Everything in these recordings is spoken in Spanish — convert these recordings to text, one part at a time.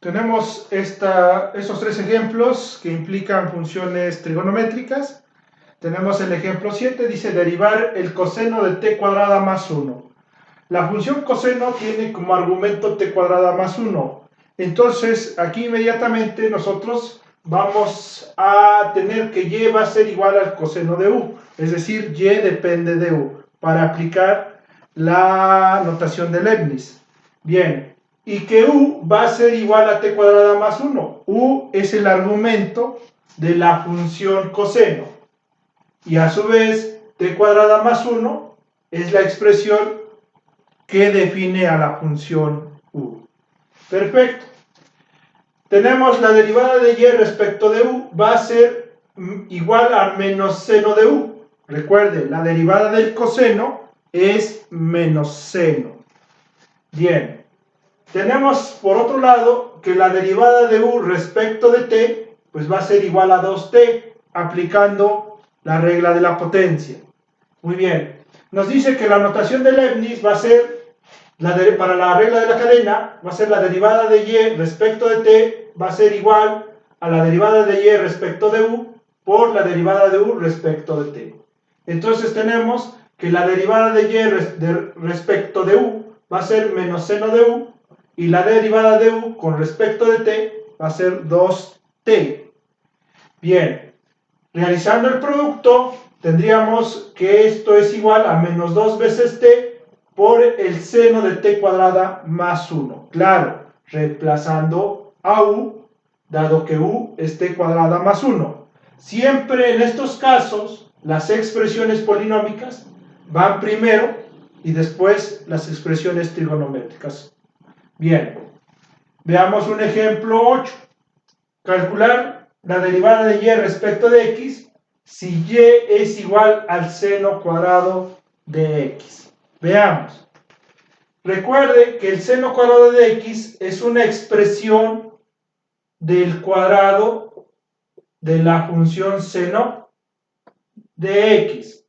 Tenemos estos tres ejemplos que implican funciones trigonométricas. Tenemos el ejemplo 7, dice derivar el coseno de t cuadrada más 1. La función coseno tiene como argumento t cuadrada más 1. Entonces, aquí inmediatamente nosotros vamos a tener que y va a ser igual al coseno de u. Es decir, y depende de u, para aplicar la notación de Leibniz. Bien. Y que u va a ser igual a t cuadrada más 1. U es el argumento de la función coseno. Y a su vez, t cuadrada más 1 es la expresión que define a la función u. Perfecto. Tenemos la derivada de y respecto de u va a ser igual a menos seno de u. Recuerde, la derivada del coseno es menos seno. Bien. Tenemos por otro lado que la derivada de u respecto de t pues va a ser igual a 2t aplicando la regla de la potencia. Muy bien, nos dice que la notación de Leibniz va a ser para la regla de la cadena va a ser la derivada de y respecto de t va a ser igual a la derivada de y respecto de u por la derivada de u respecto de t. Entonces tenemos que la derivada de y respecto de u va a ser menos seno de u y la derivada de u con respecto de t va a ser 2t. Bien, realizando el producto tendríamos que esto es igual a menos 2 veces t por el seno de t cuadrada más 1. Claro, reemplazando a u, dado que u es t cuadrada más 1. Siempre en estos casos las expresiones polinómicas van primero y después las expresiones trigonométricas. Bien, veamos un ejemplo 8. Calcular la derivada de y respecto de x si y es igual al seno cuadrado de x. Veamos. Recuerde que el seno cuadrado de x es una expresión del cuadrado de la función seno de x.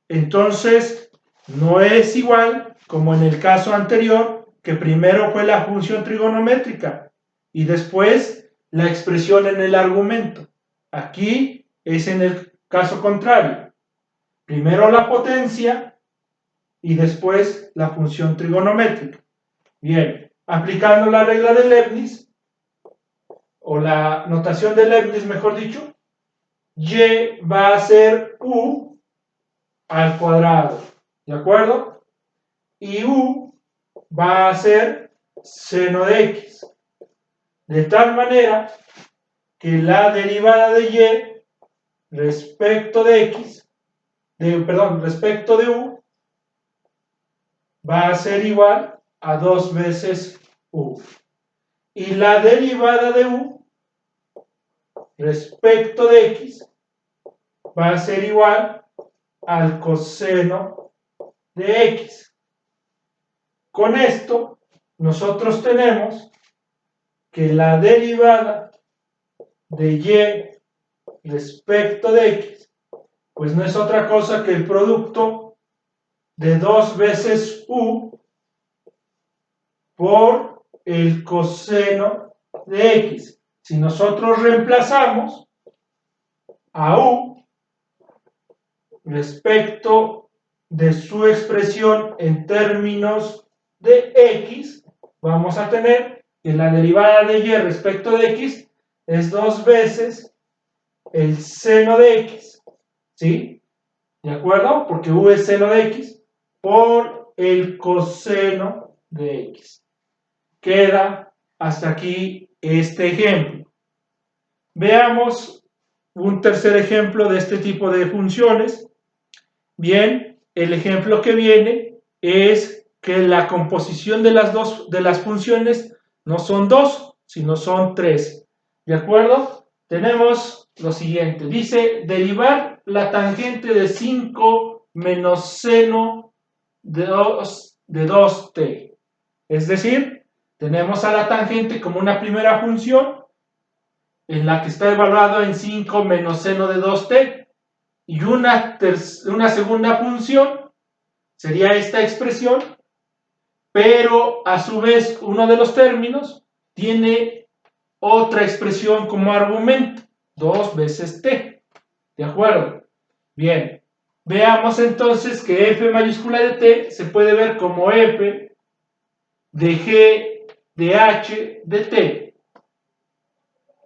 Entonces, no es igual como en el caso anterior, que primero fue la función trigonométrica y después la expresión en el argumento. Aquí es en el caso contrario. Primero la potencia y después la función trigonométrica. Bien, aplicando la regla de Leibniz, o la notación de Leibniz, mejor dicho, y va a ser u al cuadrado, ¿de acuerdo? Y u va a ser seno de x, de tal manera que la derivada de y respecto de x, respecto de u, va a ser igual a 2 veces u. Y la derivada de u respecto de x va a ser igual al coseno de x. Con esto, nosotros tenemos que la derivada de y respecto de x, pues no es otra cosa que el producto de 2 veces u por el coseno de x. Si nosotros reemplazamos a u respecto de su expresión en términos de x, vamos a tener que la derivada de y respecto de x es 2 veces el seno de x, ¿sí? ¿De acuerdo? Porque u es seno de x por el coseno de x. Queda hasta aquí este ejemplo. Veamos un tercer ejemplo de este tipo de funciones. Bien, el ejemplo que viene es que la composición de las funciones no son 2, sino son 3. ¿De acuerdo? Tenemos lo siguiente. Dice, derivar la tangente de 5 menos seno de 2t. Es decir, tenemos a la tangente como una primera función en la que está evaluado en 5 menos seno de 2t. Y una segunda función sería esta expresión, pero a su vez uno de los términos tiene otra expresión como argumento, 2 veces t. ¿De acuerdo? Bien. Veamos entonces que f mayúscula de t se puede ver como f de g de h de t.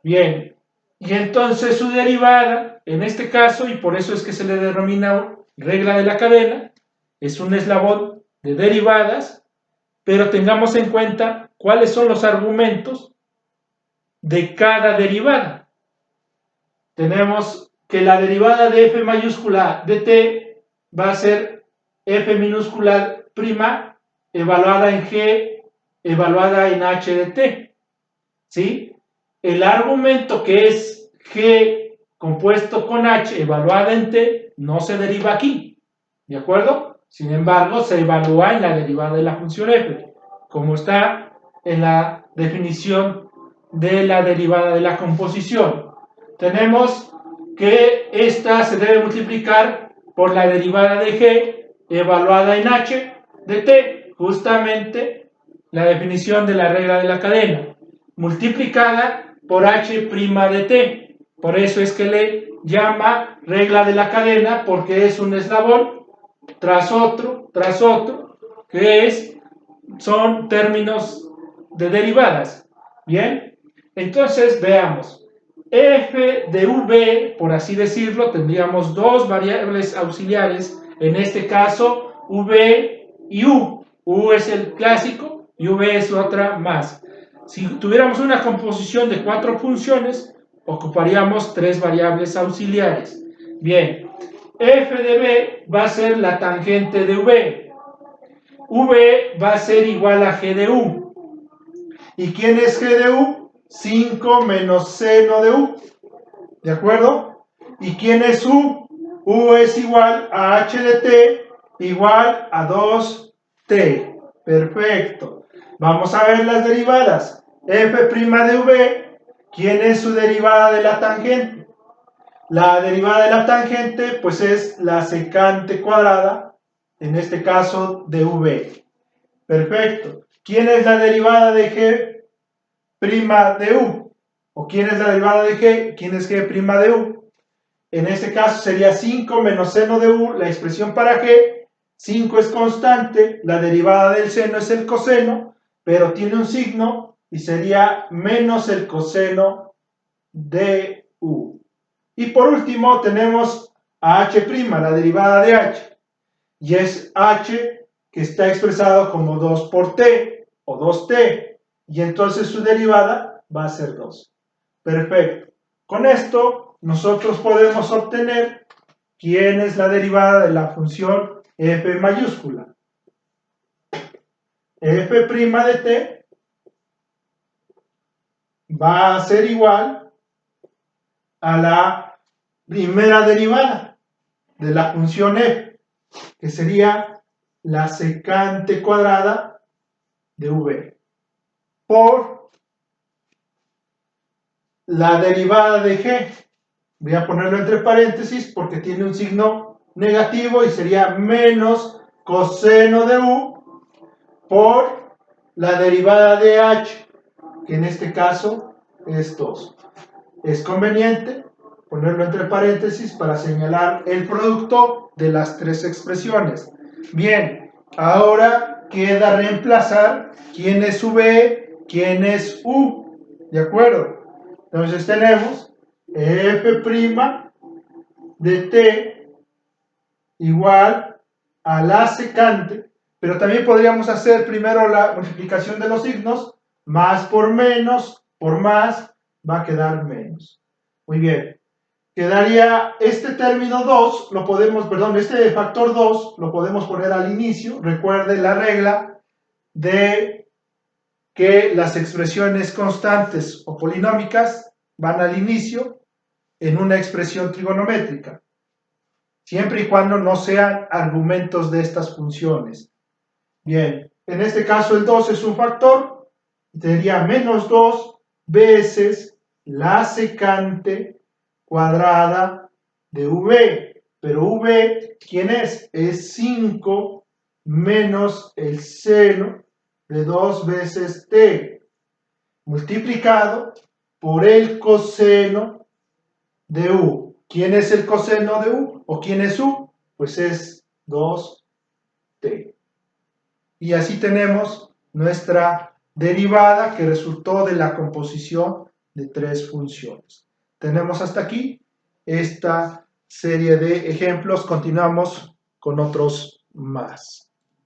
Bien. Y entonces su derivada, en este caso, y por eso es que se le denomina regla de la cadena, es un eslabón de derivadas, pero tengamos en cuenta cuáles son los argumentos de cada derivada. Tenemos que la derivada de f mayúscula de t va a ser f minúscula prima evaluada en g evaluada en h de t. ¿Sí? El argumento que es g compuesto con h evaluada en t no se deriva aquí. ¿De acuerdo? Sin embargo, se evalúa en la derivada de la función f, como está en la definición de la derivada de la composición. Tenemos que esta se debe multiplicar por la derivada de g evaluada en h de t, justamente la definición de la regla de la cadena, multiplicada por h' de t. Por eso es que le llama regla de la cadena, porque es un eslabón tras otro, que son términos de derivadas. Bien, entonces veamos. F de v, por así decirlo, tendríamos dos variables auxiliares, en este caso v y u. U es el clásico y v es otra más. Si tuviéramos una composición de 4 funciones, ocuparíamos 3 variables auxiliares. Bien, f de v va a ser la tangente de v. V va a ser igual a g de u. ¿Y quién es g de u? 5 menos seno de u. ¿De acuerdo? ¿Y quién es u? U es igual a h de t igual a 2t. Perfecto. Vamos a ver las derivadas. F' de v, ¿quién es su derivada de la tangente? La derivada de la tangente, pues es la secante cuadrada, en este caso de v. Perfecto. ¿Quién es la derivada de g' de u? ¿O quién es la derivada de g? ¿Quién es g' de u? En este caso sería 5 menos seno de u, la expresión para g. 5 es constante, la derivada del seno es el coseno, pero tiene un signo y sería menos el coseno de u. Y por último tenemos a h', la derivada de h. Y es h que está expresado como 2 por t o 2t. Y entonces su derivada va a ser 2. Perfecto. Con esto nosotros podemos obtener quién es la derivada de la función f mayúscula. F' de t va a ser igual a la primera derivada de la función f, que sería la secante cuadrada de v, por la derivada de g. Voy a ponerlo entre paréntesis porque tiene un signo negativo y sería menos coseno de u por la derivada de h, que en este caso es 2. Es conveniente ponerlo entre paréntesis para señalar el producto de las tres expresiones. Bien, ahora queda reemplazar quién es v, quién es u. ¿De acuerdo? Entonces tenemos f' de t igual a la secante, pero también podríamos hacer primero la multiplicación de los signos, más por menos, por más, va a quedar menos. Muy bien. Quedaría este término 2, lo podemos, perdón, este factor 2 lo podemos poner al inicio. Recuerde la regla de que las expresiones constantes o polinómicas van al inicio en una expresión trigonométrica, siempre y cuando no sean argumentos de estas funciones. Bien, en este caso el 2 es un factor, sería menos 2 veces la secante cuadrada de v, pero v, ¿quién es? Es 5 menos el seno de 2 veces t, multiplicado por el coseno de u. ¿Quién es el coseno de u? ¿O quién es u? Pues es 2t. Y así tenemos nuestra derivada que resultó de la composición de tres funciones. Tenemos hasta aquí esta serie de ejemplos. Continuamos con otros más.